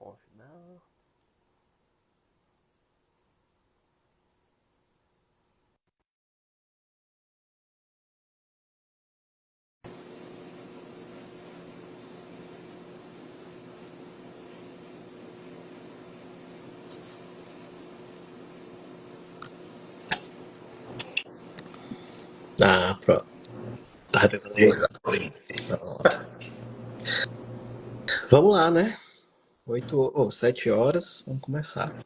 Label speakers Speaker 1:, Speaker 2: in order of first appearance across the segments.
Speaker 1: Convidar. Ah, pronto. Tava tentando ajeitar. Pronto. Vamos lá, né? 7 horas. Vamos começar.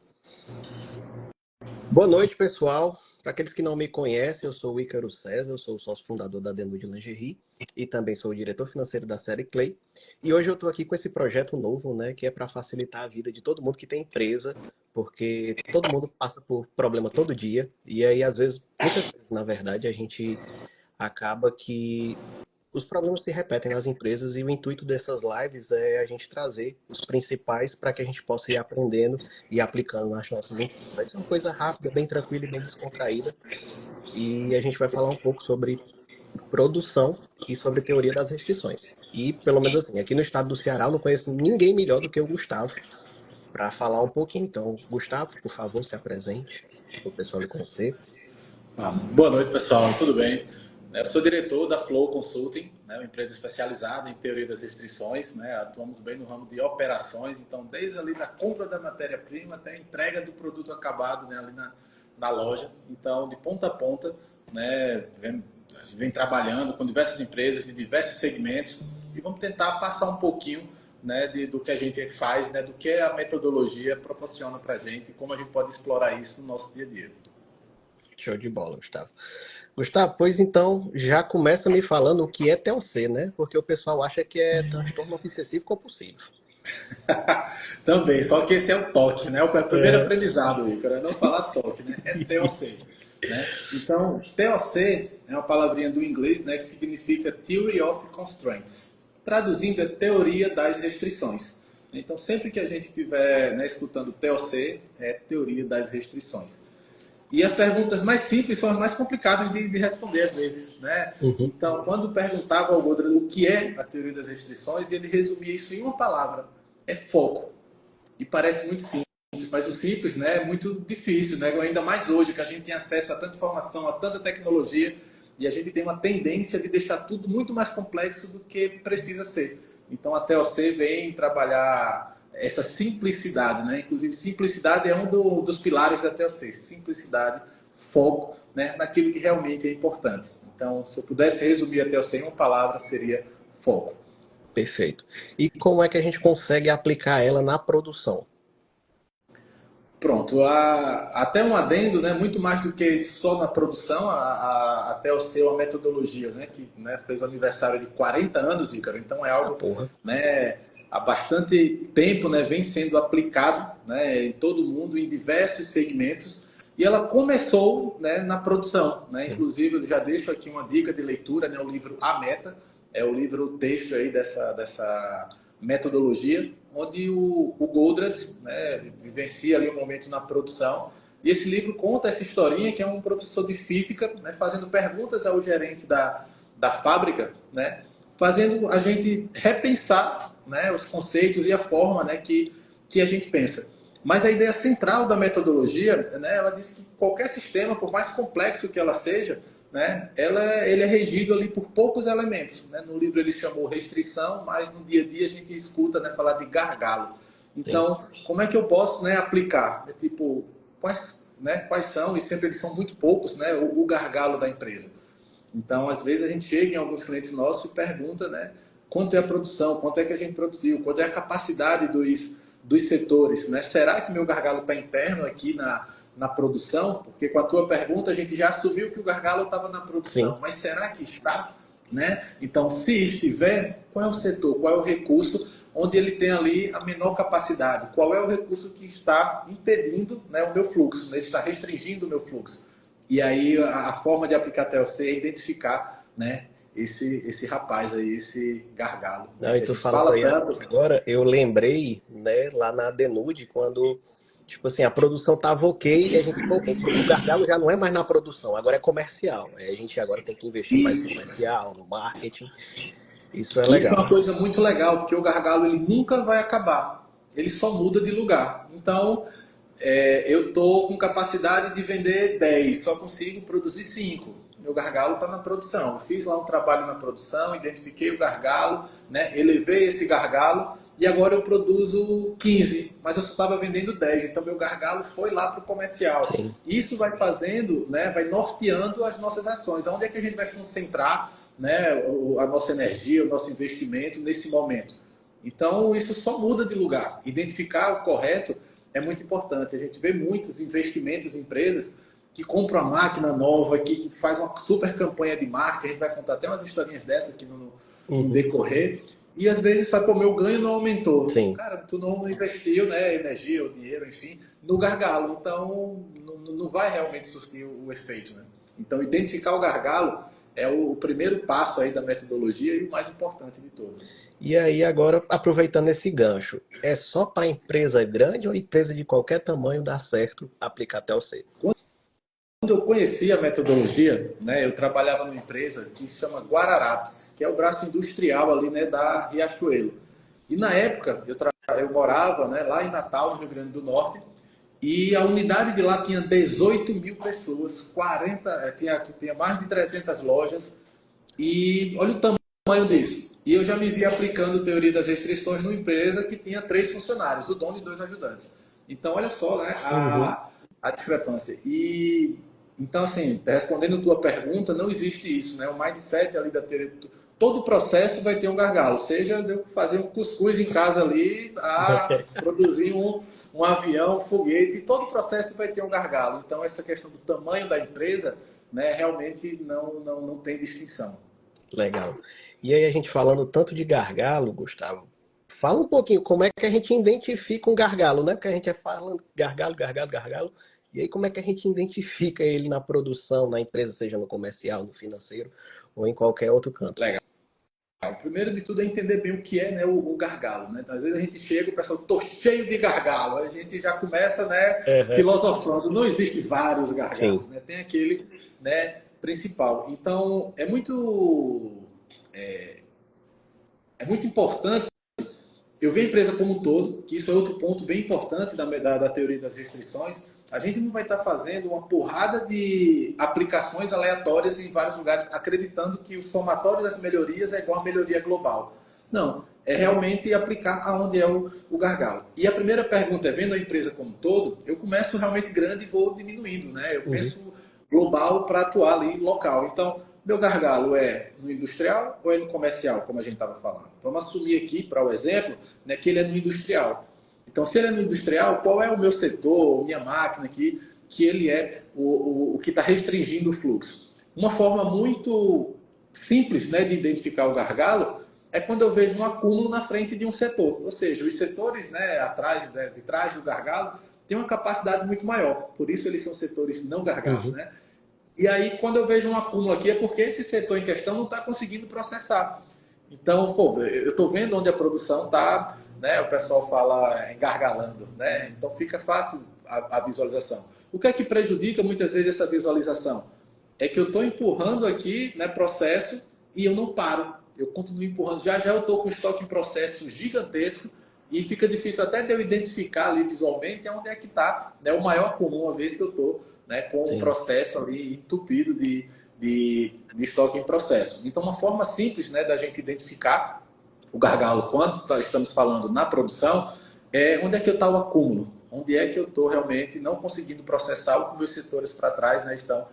Speaker 1: Boa noite, pessoal. Para aqueles que não me conhecem, eu sou o Ícaro César, eu sou o sócio fundador da Denude Lingerie e também sou o diretor financeiro da série Clay. E hoje eu estou aqui com esse projeto novo, né, que é para facilitar a vida de todo mundo que tem empresa, porque todo mundo passa por problema todo dia e aí às vezes, muitas vezes, na verdade, a gente acaba que os problemas se repetem nas empresas e o intuito dessas lives é a gente trazer os principais para que a gente possa ir aprendendo e aplicando nas nossas empresas. Vai ser uma coisa rápida, bem tranquila e bem descontraída. E a gente vai falar um pouco sobre produção e sobre teoria das restrições. E, pelo menos assim, aqui no estado do Ceará eu não conheço ninguém melhor do que o Gustavo para falar um pouquinho. Então, Gustavo, por favor, se apresente para o pessoal lhe conhecer.
Speaker 2: Boa noite, pessoal. Tudo bem? Eu sou diretor da Flow Consulting, né, uma empresa especializada em teoria das restrições. Né, atuamos bem no ramo de operações, então desde ali da compra da matéria-prima até a entrega do produto acabado, né, ali na loja. Então, de ponta a ponta, né, a gente vem trabalhando com diversas empresas de diversos segmentos e vamos tentar passar um pouquinho, né, do que a gente faz, né, do que a metodologia proporciona para a gente e como a gente pode explorar isso no nosso dia a dia.
Speaker 1: Show de bola, Gustavo. Gustavo, pois então já começa me falando o que é TOC, né? Porque o pessoal acha que é transtorno obsessivo compulsivo.
Speaker 2: Também, só que esse é o toque, né? O primeiro
Speaker 1: É.
Speaker 2: aprendizado, Ícaro, é não falar toque, né? É TOC, né? Então, TOC é uma palavrinha do inglês, né, que significa Theory of Constraints. Traduzindo, é teoria das restrições. Então, sempre que a gente estiver, né, escutando TOC, é teoria das restrições. E as perguntas mais simples são as mais complicadas de responder às vezes, né?
Speaker 1: Uhum.
Speaker 2: Então, quando perguntava ao Godra o que é a teoria das restrições, ele resumia isso em uma palavra: é foco. E parece muito simples, mas o simples, né, é muito difícil, né? Ainda mais hoje que a gente tem acesso a tanta informação, a tanta tecnologia, e a gente tem uma tendência de deixar tudo muito mais complexo do que precisa ser. Então a TOC vem trabalhar essa simplicidade, né? Inclusive simplicidade é um dos pilares da TOC, simplicidade, foco, né, naquilo que realmente é importante. Então, se eu pudesse resumir a TOC em uma palavra, seria foco.
Speaker 1: Perfeito. E como é que a gente consegue aplicar ela na produção?
Speaker 2: Pronto, até um adendo, né, muito mais do que só na produção, até o seu a metodologia, né, que, né, fez o aniversário de 40 anos, Ícaro, então é
Speaker 1: Ah,
Speaker 2: algo,
Speaker 1: porra.
Speaker 2: né, há bastante tempo, né, vem sendo aplicado, né, em todo o mundo, em diversos segmentos, e ela começou, né, na produção, né, inclusive eu já deixo aqui uma dica de leitura, né, o livro A Meta, é o livro, o texto aí dessa metodologia, onde o Goldratt, né, vivencia ali um momento na produção. E esse livro conta essa historinha que é um professor de física, né, fazendo perguntas ao gerente da fábrica, né, fazendo a gente repensar, né, os conceitos e a forma, né, que a gente pensa. Mas a ideia central da metodologia, né, ela diz que qualquer sistema, por mais complexo que ela seja, né, ele é regido ali por poucos elementos. Né? No livro ele chamou restrição, mas no dia a dia a gente escuta, né, falar de gargalo.
Speaker 1: Sim.
Speaker 2: Então, como é que eu posso, né, aplicar? É tipo, quais são, e sempre eles são muito poucos, né, o gargalo da empresa. Então, às vezes a gente chega em alguns clientes nossos e pergunta, né, quanto é a produção, quanto é que a gente produziu, quanto é a capacidade dos setores, né? Será que meu gargalo está interno aqui na produção? Porque com a tua pergunta a gente já assumiu que o gargalo estava na
Speaker 1: Sim.
Speaker 2: produção, mas será que está? Né? Então, se estiver, qual é o setor, qual é o recurso onde ele tem ali a menor capacidade? Qual é o recurso que está impedindo, né, o meu fluxo? Ele está restringindo o meu fluxo. E aí a forma de aplicar TLC é identificar, né, esse rapaz aí, esse gargalo, né,
Speaker 1: Não, e
Speaker 2: que a
Speaker 1: tu
Speaker 2: gente
Speaker 1: falando
Speaker 2: fala
Speaker 1: aí
Speaker 2: tanto.
Speaker 1: agora, eu lembrei, né, lá na Denude, quando, tipo assim, a produção tava ok e a gente, pô, o gargalo já não é mais na produção, agora é comercial. Aí a gente agora tem que investir mais no
Speaker 2: Isso.
Speaker 1: comercial, no marketing. Isso é
Speaker 2: Isso é
Speaker 1: legal.
Speaker 2: uma coisa muito legal, porque o gargalo ele nunca vai acabar. ele só muda de lugar. Então, eu estou com capacidade de vender 10, só consigo produzir 5. Meu gargalo está na produção. Eu fiz lá um trabalho na produção, identifiquei o gargalo, né, elevei esse gargalo e agora eu produzo 15, mas eu só estava vendendo 10. Então, meu gargalo foi lá para o comercial.
Speaker 1: Sim.
Speaker 2: Isso vai fazendo, né, vai norteando as nossas ações. Onde é que a gente vai se concentrar, né, a nossa energia, o nosso investimento nesse momento? Então, isso só muda de lugar. Identificar o correto é muito importante. A gente vê muitos investimentos em empresas que compram a máquina nova, que faz uma super campanha de marketing. A gente vai contar até umas historinhas dessas aqui no decorrer. E às vezes fala, pô, meu ganho não aumentou.
Speaker 1: Sim.
Speaker 2: Cara, tu não investiu, né, energia ou dinheiro, enfim, no gargalo. Então, não vai realmente surtir o efeito, né? Então, identificar o gargalo é o primeiro passo aí da metodologia e o mais importante de todos.
Speaker 1: E aí, agora, aproveitando esse gancho, é só para empresa grande ou empresa de qualquer tamanho dá certo aplicar TLC?
Speaker 2: Quando eu conheci a metodologia, né, eu trabalhava numa empresa que se chama Guararapes, que é o braço industrial ali, né, da Riachuelo. E na época eu morava, né, lá em Natal, no Rio Grande do Norte, e a unidade de lá tinha 18 mil pessoas, tinha mais de 300 lojas, e olha o tamanho disso. E eu já me vi aplicando teoria das restrições numa empresa que tinha 3 funcionários, o dono e 2 ajudantes. Então, olha só, né, a discrepância. E então, assim, respondendo a tua pergunta, não existe isso, né? O mindset ali da teoria, todo o processo vai ter um gargalo, seja de eu fazer um cuscuz em casa ali, a produzir um avião, um foguete, todo o processo vai ter um gargalo. Então, essa questão do tamanho da empresa, né, realmente não tem distinção.
Speaker 1: Legal. E aí, a gente falando tanto de gargalo, Gustavo, fala um pouquinho como é que a gente identifica um gargalo, né? Porque a gente é falando gargalo, gargalo, gargalo. E aí, como é que a gente identifica ele na produção, na empresa, seja no comercial, no financeiro ou em qualquer outro canto?
Speaker 2: Legal. O primeiro de tudo é entender bem o que é, né, o gargalo. Né? Então, às vezes a gente chega e o pessoal, tô cheio de gargalo. A gente já começa, né, filosofando. Não existe vários gargalos,
Speaker 1: Sim.
Speaker 2: né? Tem aquele, né, principal. Então, é muito importante. Eu vejo a empresa como um todo, que isso é outro ponto bem importante da teoria das restrições. A gente não vai estar fazendo uma porrada de aplicações aleatórias em vários lugares, acreditando que o somatório das melhorias é igual a melhoria global. Não, é realmente aplicar aonde é o gargalo. E a primeira pergunta é, vendo a empresa como um todo, eu começo realmente grande e vou diminuindo, né? Eu penso global para atuar ali local. Então, meu gargalo é no industrial ou é no comercial, como a gente estava falando? Vamos assumir aqui, para o exemplo, né, que ele é no industrial. Então, se ele é no industrial, qual é o meu setor, minha máquina aqui, que ele é o que está restringindo o fluxo? Uma forma muito simples, né, de identificar o gargalo é quando eu vejo um acúmulo na frente de um setor. Ou seja, os setores, né, atrás, né, de trás do gargalo têm uma capacidade muito maior. Por isso eles são setores não gargalos, né? E aí, quando eu vejo um acúmulo aqui, é porque esse setor em questão não está conseguindo processar. Então, pô, eu estou vendo onde a produção está, né? O pessoal fala engargalando, né? Então fica fácil a visualização. O que é que prejudica muitas vezes essa visualização? É que eu estou empurrando aqui, né, processo e eu não paro. Eu continuo empurrando. Já já eu estou com estoque em processo gigantesco e fica difícil até de eu identificar ali visualmente onde é que está, né, o maior comum, uma vez que eu estou, né, com o processo ali entupido de estoque em processo. Então, uma forma simples, né, da gente identificar o gargalo quando estamos falando na produção é onde é que está o acúmulo, onde é que eu estou realmente não conseguindo processar o que meus setores para trás, né, estão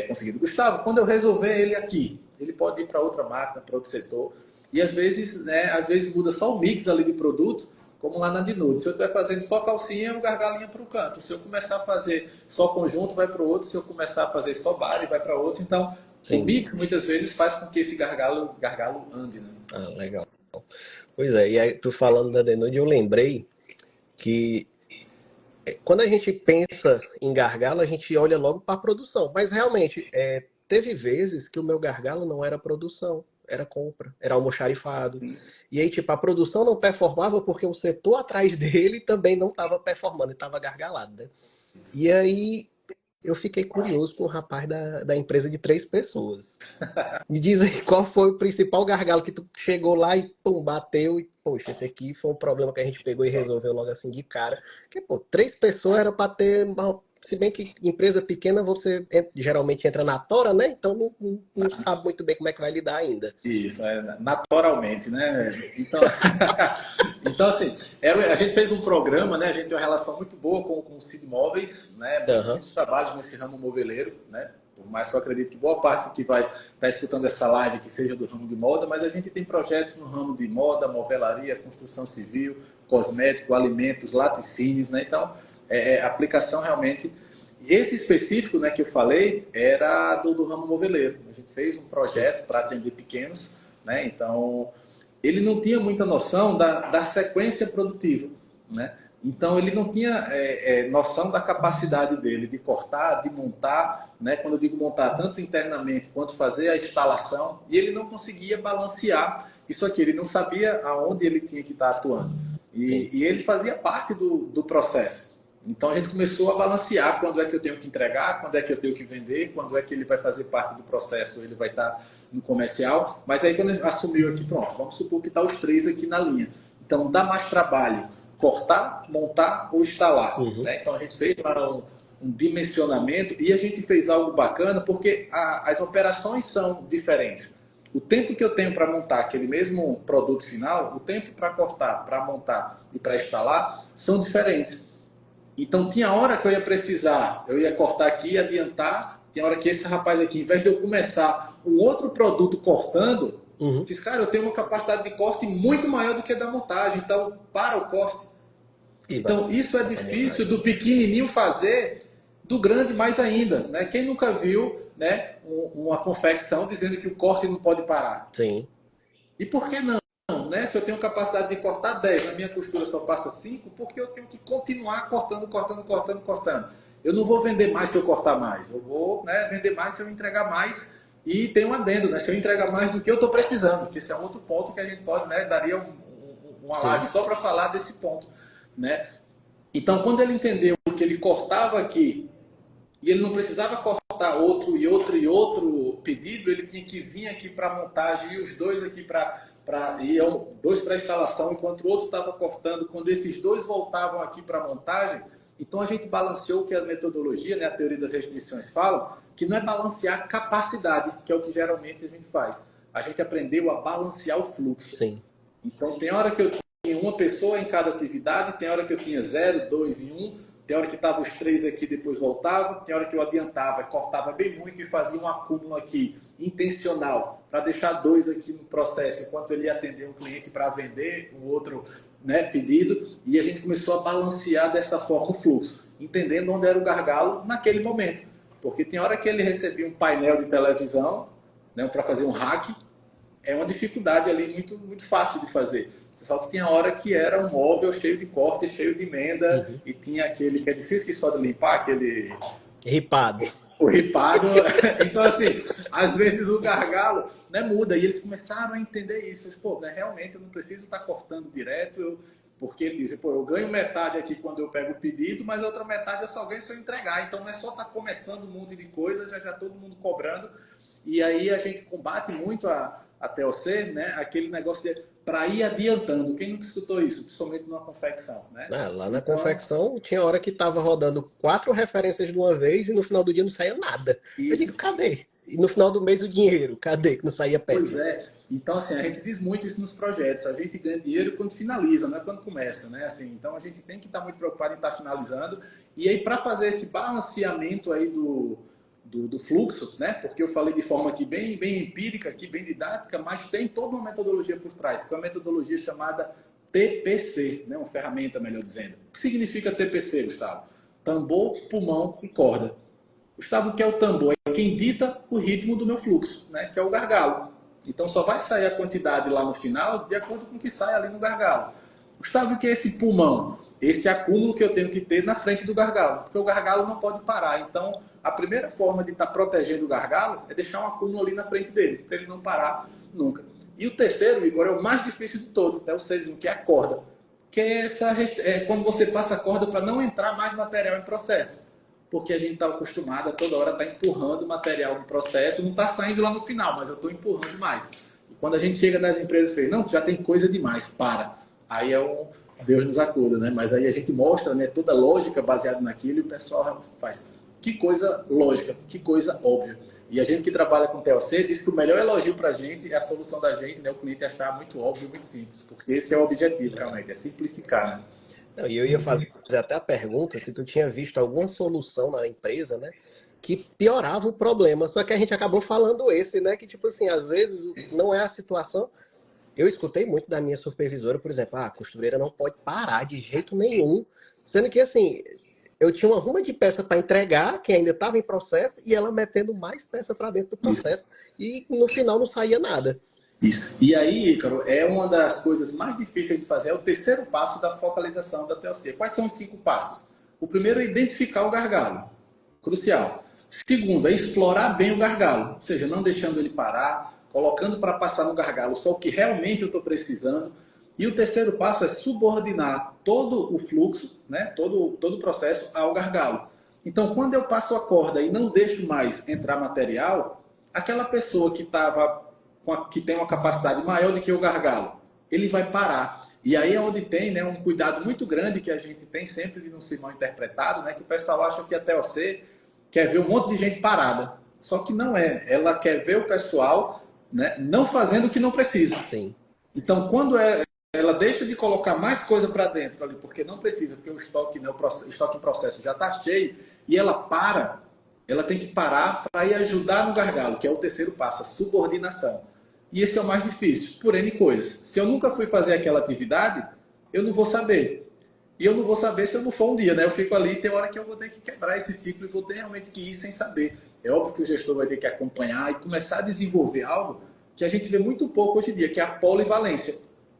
Speaker 2: conseguindo. Gustavo, quando eu resolver ele aqui, ele pode ir para outra máquina, para outro setor, e às vezes muda só o mix ali de produto, como lá na Dinude. Se eu estiver fazendo só calcinha, o gargalinho para o canto. Se eu começar a fazer só conjunto, vai para o outro. Se eu começar a fazer só body, vai para outro. Então, o mix muitas vezes faz com que esse gargalo ande, né?
Speaker 1: Ah, legal. Pois é, e aí tu falando da Denude, eu lembrei que quando a gente pensa em gargalo, a gente olha logo para a produção. Mas realmente, teve vezes que o meu gargalo não era produção, era compra, era almoxarifado. E aí, tipo, a produção não performava porque o setor atrás dele também não estava performando, estava gargalado, né? E aí, eu fiquei curioso com o rapaz da empresa de 3 pessoas. Me diz aí qual foi o principal gargalo que tu chegou lá e pum, bateu e, poxa, esse aqui foi um problema que a gente pegou e resolveu logo assim de cara. Porque, pô, 3 pessoas era para ter. Se bem que empresa pequena você geralmente entra na tora, né? Então não sabe muito bem como é que vai lidar ainda.
Speaker 2: Isso, naturalmente, né? Então, então assim, a gente fez um programa, né? A gente tem uma relação muito boa com o Cid Móveis, né?
Speaker 1: Aham.
Speaker 2: Muitos trabalhos nesse ramo moveleiro, né? Por mais que eu acredito que boa parte que vai estar escutando essa live que seja do ramo de moda, mas a gente tem projetos no ramo de moda, movelaria, construção civil, cosmético, alimentos, laticínios, né? Então, a aplicação realmente. Esse específico, né, que eu falei era do ramo moveleiro. A gente fez um projeto para atender pequenos, né? Então ele não tinha muita noção da sequência produtiva, né? Então ele não tinha noção da capacidade dele de cortar, de montar, né? Quando eu digo montar tanto internamente quanto fazer a instalação, e ele não conseguia balancear isso aqui. Ele não sabia aonde ele tinha que estar atuando e ele fazia parte do processo. Então a gente começou a balancear quando é que eu tenho que entregar, quando é que eu tenho que vender, quando é que ele vai fazer parte do processo, ele vai estar no comercial. Mas aí quando assumiu aqui, pronto, vamos supor que está os 3 aqui na linha. Então dá mais trabalho cortar, montar ou instalar.
Speaker 1: Uhum.
Speaker 2: Né? Então a gente fez um dimensionamento e a gente fez algo bacana porque as operações são diferentes. O tempo que eu tenho para montar aquele mesmo produto final, o tempo para cortar, para montar e para instalar são diferentes. Então, tinha hora que eu ia precisar, eu ia cortar aqui, adiantar. Tinha hora que esse rapaz aqui, em vez de eu começar um outro produto cortando, fiz, cara, eu tenho uma capacidade de corte muito maior do que a da montagem, então, para o corte. Então, isso é difícil do pequenininho fazer, do grande mais ainda. Né? Quem nunca viu, né, uma confecção dizendo que o corte não pode parar?
Speaker 1: Sim.
Speaker 2: E por que não? Né? Se eu tenho capacidade de cortar 10, na minha costura só passa 5, porque eu tenho que continuar cortando. Eu não vou vender mais se eu cortar mais. Eu vou, né, vender mais se eu entregar mais. E tem um adendo, né? Se eu entregar mais do que eu estou precisando, que esse é um outro ponto que a gente pode, né, daria uma live só para falar desse ponto. Né? Então, quando ele entendeu que ele cortava aqui e ele não precisava cortar outro pedido, ele tinha que vir aqui para a montagem e os dois aqui iam 2 para a instalação, enquanto o outro estava cortando. Quando esses 2 voltavam aqui para a montagem, então a gente balanceou o que a metodologia, né, a teoria das restrições falam, que não é balancear capacidade, que é o que geralmente a gente faz. A gente aprendeu a balancear o fluxo.
Speaker 1: Sim.
Speaker 2: Então tem hora que eu tinha uma pessoa em cada atividade, tem hora que eu tinha 0, 2 e 1, tem hora que estavam os 3 aqui, depois voltava, tem hora que eu adiantava, cortava bem muito e fazia um acúmulo aqui, intencional, para deixar 2 aqui no processo, enquanto ele ia atender um cliente para vender um outro, né, pedido, e a gente começou a balancear dessa forma o fluxo, entendendo onde era o gargalo naquele momento. Porque tem hora que ele recebia um painel de televisão, né, para fazer um hack, é uma dificuldade ali muito, muito fácil de fazer. Só que tinha hora que era um móvel cheio de corte, cheio de emenda, e tinha aquele que é difícil que só de limpar, aquele...
Speaker 1: Ripado.
Speaker 2: O ripado. Então, assim, às vezes o gargalo, né, muda. E eles começaram a entender isso. Eles, pô, né, realmente eu não preciso estar cortando direto, porque ele dizem, pô, eu ganho metade aqui quando eu pego o pedido, mas a outra metade eu só ganho se eu entregar. Então não é só estar começando um monte de coisa, já todo mundo cobrando. E aí a gente combate muito a TOC, né, aquele negócio de para ir adiantando. Quem nunca escutou isso? Principalmente numa confecção, né?
Speaker 1: Lá na confecção tinha hora que tava rodando 4 referências de uma vez e no final do dia não saía nada. Eu
Speaker 2: Isso.
Speaker 1: digo, cadê? E no final do mês o dinheiro, cadê? Que não saía
Speaker 2: Pois
Speaker 1: peça.
Speaker 2: é. Então, assim, a gente diz muito isso nos projetos. A gente ganha dinheiro quando finaliza, não é quando começa, né? Assim, então, a gente tem que estar muito preocupado em estar finalizando. E aí, para fazer esse balanceamento aí do fluxo, né? Porque eu falei de forma aqui bem empírica, aqui bem didática, mas tem toda uma metodologia por trás, que é uma metodologia chamada TPC, né? Uma ferramenta, melhor dizendo. O que significa TPC, Gustavo? Tambor, pulmão e corda. Gustavo, o que é o tambor? É quem dita o ritmo do meu fluxo, né? Que é o gargalo. Então só vai sair a quantidade lá no final de acordo com o que sai ali no gargalo. Gustavo, o que é esse pulmão? Esse acúmulo que eu tenho que ter na frente do gargalo, porque o gargalo não pode parar. Então, a primeira forma de estar protegendo o gargalo é deixar um acúmulo ali na frente dele, para ele não parar nunca. E o terceiro, Igor, é o mais difícil de todos, é o sexto, que é a corda. Que é quando você passa a corda para não entrar mais material em processo. porque a gente está acostumado a toda hora estar empurrando o material no processo, não está saindo lá no final, mas eu estou empurrando mais. E quando a gente chega nas empresas e fala, não, já tem coisa demais, para. Aí é um Deus nos acuda, né? Mas aí a gente mostra, né, toda a lógica baseada naquilo e o pessoal faz. Que coisa lógica, que coisa óbvia. E a gente que trabalha com TLC diz que o melhor elogio para a gente é a solução da gente, né? O cliente achar muito óbvio, muito simples, porque esse é o objetivo realmente, é simplificar, né?
Speaker 1: Não, e eu ia fazer até a pergunta se tu tinha visto alguma solução na empresa, né, que piorava o problema. Só que a gente acabou falando esse, né, que tipo assim, às vezes não é a situação. Eu escutei muito da minha supervisora, por exemplo, a costureira não pode parar de jeito nenhum, sendo que assim, eu tinha uma ruma de peça para entregar, que ainda estava em processo, e ela metendo mais peça para dentro do
Speaker 2: Isso.
Speaker 1: processo, e no final não saía nada.
Speaker 2: Isso. E aí, Ícaro, é uma das coisas mais difíceis de fazer, é o terceiro passo da focalização da TLC. Quais são os 5 passos? O primeiro é identificar o gargalo, crucial. Segundo, é explorar bem o gargalo, ou seja, não deixando ele parar, colocando para passar no gargalo só o que realmente eu estou precisando. E o terceiro passo é subordinar todo o fluxo, né, todo o processo ao gargalo. Então, quando eu passo a corda e não deixo mais entrar material, aquela pessoa que tem uma capacidade maior do que o gargalo, ele vai parar. E aí é onde tem, né, um cuidado muito grande que a gente tem sempre de não ser mal interpretado, né, que o pessoal acha que a TLC quer ver um monte de gente parada. Só que não é. Ela quer ver o pessoal, né, não fazendo o que não precisa.
Speaker 1: Sim.
Speaker 2: Então, quando ela deixa de colocar mais coisa para dentro ali, porque não precisa, porque o estoque, né, o estoque em processo já está cheio, e ela para, ela tem que parar para ir ajudar no gargalo, que é o terceiro passo, a subordinação. E esse é o mais difícil, por N coisas. Se eu nunca fui fazer aquela atividade, eu não vou saber. E eu não vou saber se eu não for um dia, né? Eu fico ali e tem hora que eu vou ter que quebrar esse ciclo e vou ter realmente que ir sem saber. É óbvio que o gestor vai ter que acompanhar e começar a desenvolver algo que a gente vê muito pouco hoje em dia, que é a polivalência,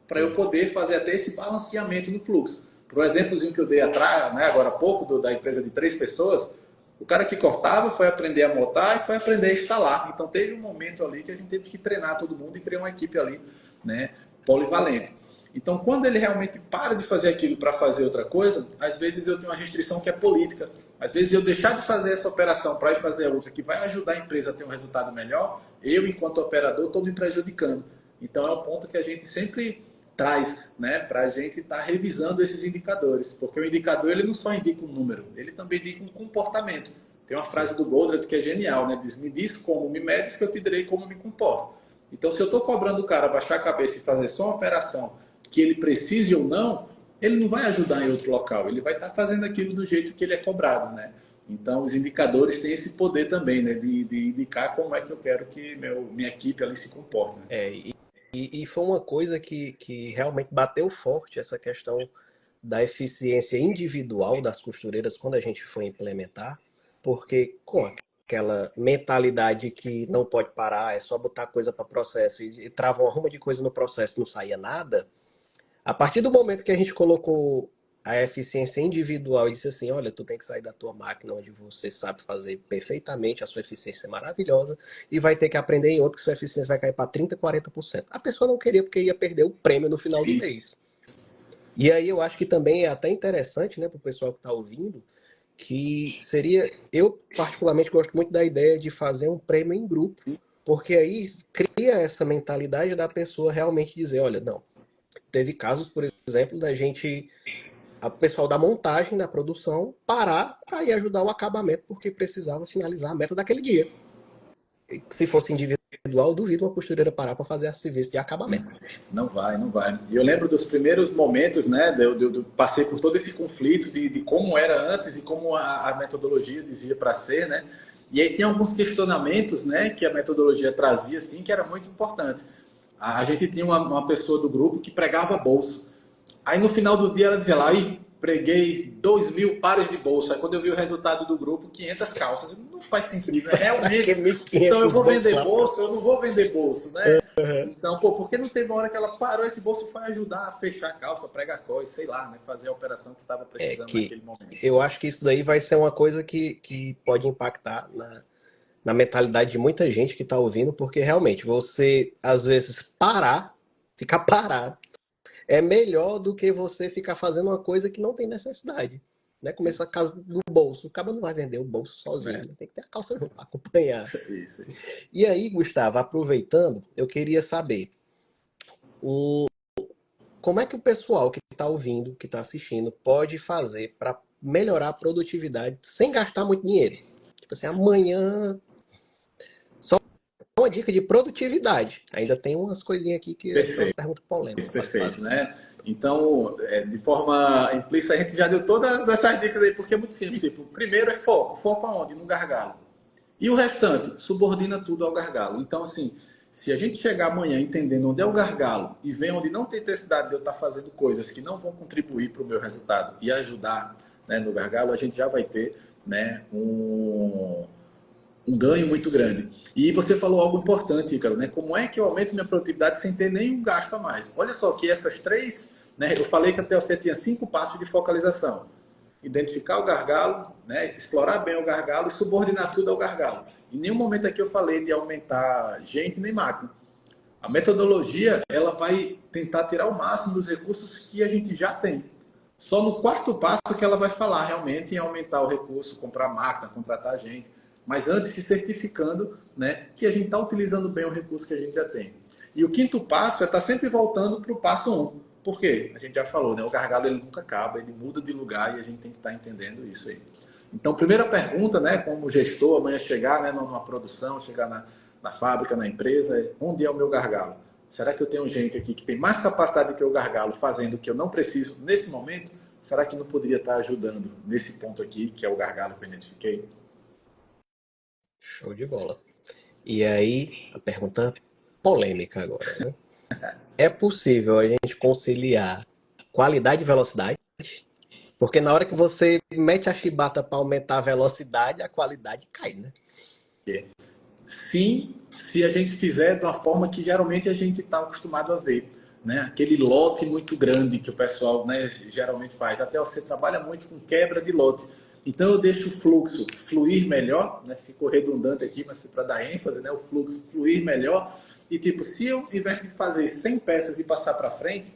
Speaker 2: para eu poder fazer até esse balanceamento no fluxo. Por exemplozinho que eu dei atrás, né, agora há pouco, da empresa de 3 pessoas, o cara que cortava foi aprender a montar e foi aprender a instalar. Então teve um momento ali que a gente teve que treinar todo mundo e criar uma equipe ali, né, polivalente. Então, quando ele realmente para de fazer aquilo para fazer outra coisa, às vezes eu tenho uma restrição que é política. Às vezes eu deixar de fazer essa operação para ir fazer outra que vai ajudar a empresa a ter um resultado melhor, eu, enquanto operador, estou me prejudicando. Então, é um ponto que a gente sempre traz, né, para a gente estar revisando esses indicadores. Porque o indicador ele não só indica um número, ele também indica um comportamento. Tem uma frase do Goldratt que é genial, né? Diz, me diz como me medes que eu te direi como me comporto. Então, se eu estou cobrando o cara baixar a cabeça e fazer só uma operação que ele precise ou não, ele não vai ajudar em outro local, ele vai estar fazendo aquilo do jeito que ele é cobrado, né? Então, os indicadores têm esse poder também, né? De indicar como é que eu quero que minha equipe ali se comporte, né?
Speaker 1: E foi uma coisa que realmente bateu forte essa questão da eficiência individual das costureiras quando a gente foi implementar, porque com aquela mentalidade que não pode parar, é só botar coisa para processo e trava uma ruma de coisa no processo e não saía nada, a partir do momento que a gente colocou a eficiência individual e disse assim, olha, tu tem que sair da tua máquina onde você sabe fazer perfeitamente, a sua eficiência é maravilhosa, e vai ter que aprender em outro que sua eficiência vai cair para 30%, 40%. A pessoa não queria porque ia perder o prêmio no final do
Speaker 2: Isso.
Speaker 1: mês. E aí eu acho que também é até interessante, né, para o pessoal que está ouvindo, que seria, eu particularmente gosto muito da ideia de fazer um prêmio em grupo, porque aí cria essa mentalidade da pessoa realmente dizer, olha, não, teve casos, por exemplo, da gente, a pessoal da montagem, da produção, parar para ir ajudar o acabamento, porque precisava finalizar a meta daquele dia. Se fosse individual, duvido uma costureira parar para fazer esse serviço de acabamento.
Speaker 2: Não vai, não vai. E eu lembro dos primeiros momentos, né? Eu passei por todo esse conflito de como era antes e como a metodologia dizia para ser, né? E aí tinha alguns questionamentos, né? Que a metodologia trazia, assim, que era muito importante. A gente tinha uma pessoa do grupo que pregava bolso. Aí no final do dia ela dizia lá, preguei 2.000 pares de bolsa. Aí quando eu vi o resultado do grupo, 500 calças. Não faz sentido, né? Realmente. Então eu vou vender bolsa, eu não vou vender bolso, né? Então, porque não teve uma hora que ela parou esse bolso e foi ajudar a fechar a calça, pregar cós, sei lá, né? Fazer a operação que estava precisando naquele momento.
Speaker 1: Eu acho que isso daí vai ser uma coisa que pode impactar na mentalidade de muita gente que está ouvindo, porque realmente você, às vezes, ficar parado, é melhor do que você ficar fazendo uma coisa que não tem necessidade. né? Começa a casa do bolso. O cara não vai vender o bolso sozinho, né? Tem que ter a calça para acompanhar.
Speaker 2: Isso.
Speaker 1: E aí, Gustavo, aproveitando, eu queria saber como é que o pessoal que está ouvindo, que está assistindo, pode fazer para melhorar a produtividade sem gastar muito dinheiro. Tipo assim, amanhã só uma dica de produtividade. Ainda tem umas coisinhas aqui que são as
Speaker 2: Perfeito,
Speaker 1: perguntas polêmicas para
Speaker 2: perfeito,
Speaker 1: fazer.
Speaker 2: né? Então, de forma implícita, a gente já deu todas essas dicas aí, porque é muito simples. Tipo, primeiro é foco. Foco aonde? No gargalo. E o restante, subordina tudo ao gargalo. Então, assim, se a gente chegar amanhã entendendo onde é o gargalo e ver onde não tem necessidade de eu estar fazendo coisas que não vão contribuir para o meu resultado e ajudar, né, no gargalo, a gente já vai ter, né, um ganho muito grande. E você falou algo importante, Ícaro, né? Como é que eu aumento minha produtividade sem ter nenhum gasto a mais? Olha só que essas três, né? Eu falei que até você tinha 5 passos de focalização. Identificar o gargalo, né? Explorar bem o gargalo e subordinar tudo ao gargalo. Em nenhum momento aqui eu falei de aumentar gente nem máquina. A metodologia, ela vai tentar tirar o máximo dos recursos que a gente já tem. Só no quarto passo que ela vai falar realmente em aumentar o recurso, comprar máquina, contratar gente. Mas antes se certificando, né, que a gente está utilizando bem o recurso que a gente já tem. E o quinto passo é estar sempre voltando para o passo 1. Por quê? A gente já falou, né? O gargalo ele nunca acaba, ele muda de lugar e a gente tem que estar entendendo isso aí. Então, primeira pergunta, né, como gestor, amanhã chegar, né, numa produção, chegar na fábrica, na empresa, é onde é o meu gargalo? Será que eu tenho gente aqui que tem mais capacidade do que o gargalo fazendo o que eu não preciso nesse momento? Será que não poderia estar ajudando nesse ponto aqui, que é o gargalo que eu identifiquei?
Speaker 1: Show de bola. E aí, a pergunta polêmica agora, né? É possível a gente conciliar qualidade e velocidade? Porque na hora que você mete a chibata para aumentar a velocidade, a qualidade cai, né?
Speaker 2: Sim, se a gente fizer de uma forma que geralmente a gente está acostumado a ver, né? Aquele lote muito grande que o pessoal, né, geralmente faz. Até você trabalha muito com quebra de lote. Então eu deixo o fluxo fluir melhor, né? Ficou redundante aqui, mas foi para dar ênfase, né? O fluxo fluir melhor. E tipo, se eu, ao invés de fazer 100 peças e passar para frente,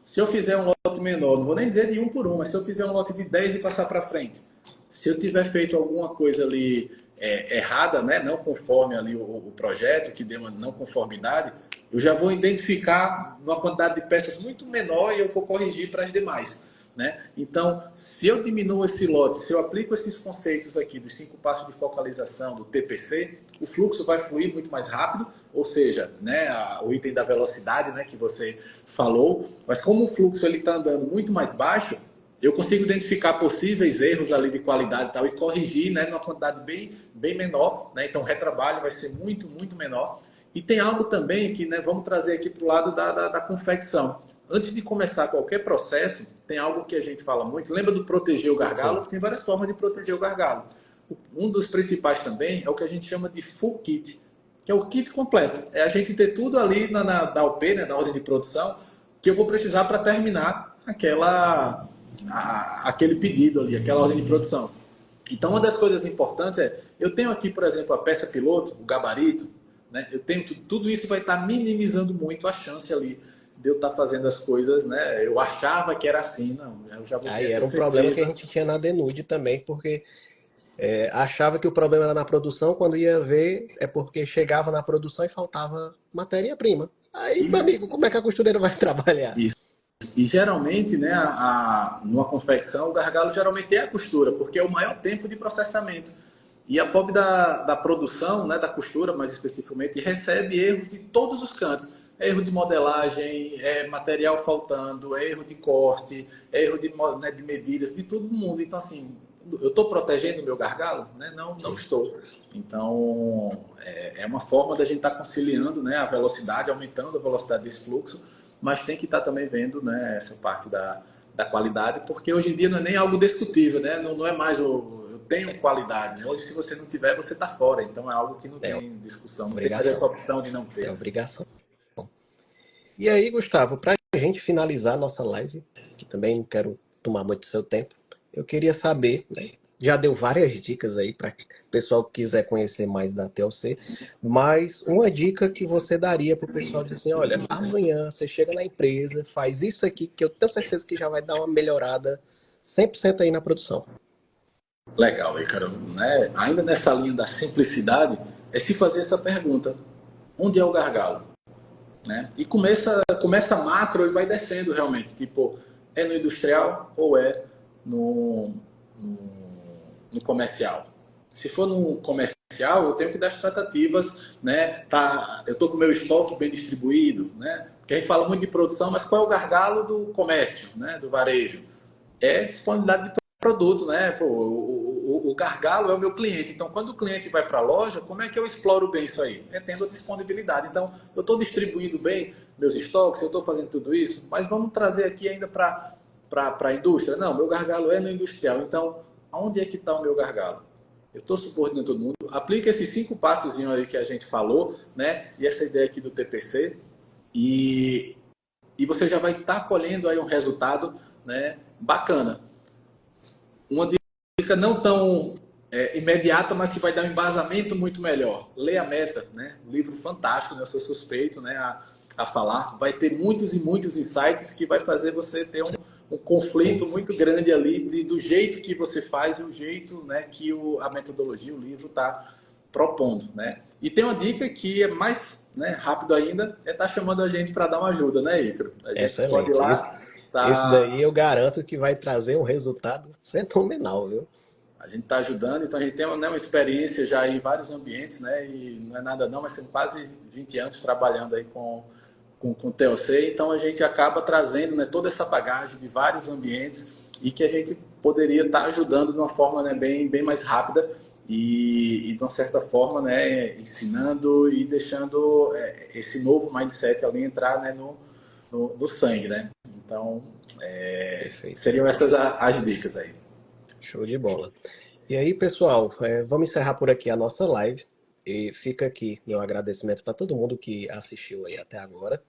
Speaker 2: se eu fizer um lote menor, não vou nem dizer de um por um, mas se eu fizer um lote de 10 e passar para frente, se eu tiver feito alguma coisa ali errada, né, não conforme ali o projeto, que deu uma não conformidade, eu já vou identificar uma quantidade de peças muito menor e eu vou corrigir para as demais. Né? Então, se eu diminuo esse lote, se eu aplico esses conceitos aqui dos 5 passos de focalização, do TPC, o fluxo vai fluir muito mais rápido, ou seja, né, o item da velocidade, né, que você falou, mas como o fluxo está andando muito mais baixo, eu consigo identificar possíveis erros ali de qualidade e tal e corrigir, né, numa quantidade bem menor, né? Então o retrabalho vai ser muito, muito menor. E tem algo também que, né, vamos trazer aqui para o lado da confecção. Antes de começar qualquer processo, tem algo que a gente fala muito. Lembra do proteger o gargalo?
Speaker 1: Sim.
Speaker 2: Tem várias formas de proteger o gargalo. Um dos principais também é o que a gente chama de full kit, que é o kit completo. É a gente ter tudo ali da OP, né, da ordem de produção, que eu vou precisar para terminar aquele pedido ali, aquela ordem de produção. Então, uma das coisas importantes é, eu tenho aqui, por exemplo, a peça piloto, o gabarito, né? Eu tenho tudo isso vai estar minimizando muito a chance ali de eu estar fazendo as coisas, né? Eu achava que era assim, não, eu já vou ter
Speaker 1: Aí
Speaker 2: essa
Speaker 1: era um problema que a
Speaker 2: certeza.
Speaker 1: gente tinha na Denude também, porque achava que o problema era na produção, quando ia ver é porque chegava na produção e faltava matéria-prima. Aí, meu amigo, como é que a costureira vai trabalhar?
Speaker 2: E, e geralmente, né, numa confecção, o gargalo geralmente é a costura, porque é o maior tempo de processamento. E a pobre da produção, né, da costura mais especificamente, recebe erros de todos os cantos. Erro de modelagem, material faltando, erro de corte, erro né, de medidas, de todo mundo. Então, assim, eu estou protegendo o meu gargalo? Né? Não, não
Speaker 1: Sim.
Speaker 2: estou. Então, é uma forma da gente estar conciliando, né, a velocidade, aumentando a velocidade desse fluxo, mas tem que estar também vendo, né, essa parte da qualidade, porque hoje em dia não é nem algo discutível, né? Não é mais eu tenho qualidade. Né? Hoje, se você não tiver, você está fora. Então, é algo que não
Speaker 1: É
Speaker 2: tem discussão, não tem mais essa
Speaker 1: obrigação.
Speaker 2: opção de não
Speaker 1: É
Speaker 2: ter.
Speaker 1: obrigação. E aí, Gustavo, para a gente finalizar a nossa live, que também não quero tomar muito do seu tempo, eu queria saber, né? Já deu várias dicas aí para o pessoal que quiser conhecer mais da TLC, mas uma dica que você daria para o pessoal dizer assim, olha, amanhã você chega na empresa, faz isso aqui que eu tenho certeza que já vai dar uma melhorada 100% aí na produção.
Speaker 2: Legal, Ícaro. Né? Ainda nessa linha da simplicidade, é se fazer essa pergunta: onde é o gargalo? Né? E começa macro e vai descendo realmente. Tipo, é no industrial ou é no, no comercial? Se for no comercial, eu tenho que dar as tratativas, né? Eu estou com o meu estoque bem distribuído, né? Porque a gente fala muito de produção, mas qual é o gargalo do comércio, né? Do varejo? É disponibilidade de produto, né? Pô, o gargalo é o meu cliente. Então, quando o cliente vai para a loja, como é que eu exploro bem isso aí? É tendo a disponibilidade. Então, eu estou distribuindo bem meus estoques, eu estou fazendo tudo isso, mas vamos trazer aqui ainda para a indústria. Não, meu gargalo é no industrial. Então, onde é que está o meu gargalo? Eu estou subordinando todo mundo. Aplica esses 5 passos aí que a gente falou, né? E essa ideia aqui do TPC. E você já vai estar colhendo aí um resultado, né, bacana. Uma dica não tão imediata, mas que vai dar um embasamento muito melhor. Leia a Meta, né? Um livro fantástico, né? Eu sou suspeito, né, a falar. Vai ter muitos e muitos insights que vai fazer você ter um conflito muito grande ali do jeito que você faz e o jeito, né, que a metodologia, o livro está propondo, né? E tem uma dica que é mais, né, rápido ainda, é estar chamando a gente para dar uma ajuda, né, Ícaro? A gente pode ir
Speaker 1: Excelente. Esse,
Speaker 2: lá,
Speaker 1: esse daí
Speaker 2: tá.
Speaker 1: eu garanto que vai trazer um resultado fenomenal, viu?
Speaker 2: A gente está ajudando, então a gente tem, né, uma experiência já em vários ambientes, né? E não é nada não, mas são quase 20 anos trabalhando aí com TOC, então a gente acaba trazendo, né, toda essa bagagem de vários ambientes e que a gente poderia estar ajudando de uma forma, né, bem mais rápida e de uma certa forma, né, ensinando e deixando esse novo mindset ali entrar, né, no sangue, né? Então,
Speaker 1: Perfeito.
Speaker 2: seriam essas as dicas aí.
Speaker 1: Show de bola. E aí, pessoal, vamos encerrar por aqui a nossa live. E fica aqui meu agradecimento para todo mundo que assistiu aí até agora.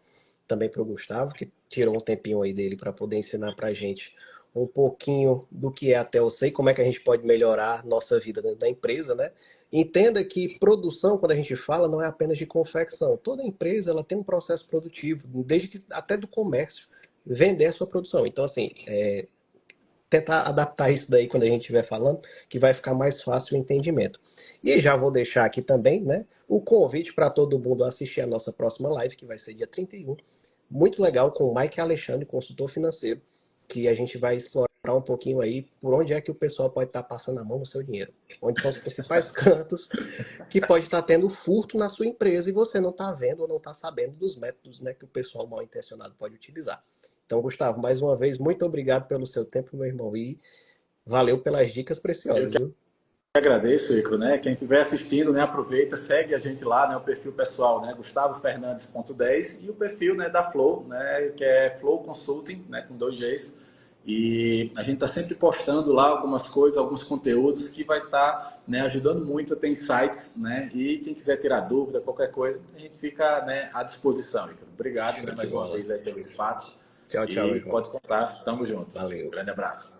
Speaker 1: Também para o Gustavo, que tirou um tempinho aí dele para poder ensinar para a gente um pouquinho do que é a TLC e como é que a gente pode melhorar nossa vida dentro da empresa, né? Entenda que produção, quando a gente fala, não é apenas de confecção. Toda empresa ela tem um processo produtivo, desde que até do comércio, vender a sua produção. Então, assim, tentar adaptar isso daí quando a gente estiver falando, que vai ficar mais fácil o entendimento. E já vou deixar aqui também, né, o convite para todo mundo assistir a nossa próxima live, que vai ser dia 31. Muito legal, com o Mike Alexandre, consultor financeiro, que a gente vai explorar um pouquinho aí por onde é que o pessoal pode estar passando a mão no seu dinheiro. Onde são os principais cantos que pode estar tendo furto na sua empresa e você não está vendo ou não está sabendo dos métodos, né, que o pessoal mal intencionado pode utilizar. Então, Gustavo, mais uma vez, muito obrigado pelo seu tempo, meu irmão, e valeu pelas dicas
Speaker 2: Eu
Speaker 1: preciosas,
Speaker 2: que
Speaker 1: viu?
Speaker 2: agradeço, Icro, né? Quem estiver assistindo, né, aproveita, segue a gente lá, né, o perfil pessoal, né, gustavofernandes.10 e o perfil, né, da Flow, né, que é Flow Consulting, né, com 2 Gs. E a gente está sempre postando lá algumas coisas, alguns conteúdos que vai estar, né, ajudando muito a ter insights, né? E quem quiser tirar dúvida, qualquer coisa, a gente fica, né, à disposição, Icro. Obrigado,
Speaker 1: Show
Speaker 2: né,
Speaker 1: de
Speaker 2: mais uma
Speaker 1: bola.
Speaker 2: vez aí pelo espaço
Speaker 1: Tchau, tchau, meu
Speaker 2: e
Speaker 1: irmão.
Speaker 2: pode contar, tamo junto.
Speaker 1: Valeu.
Speaker 2: Grande abraço.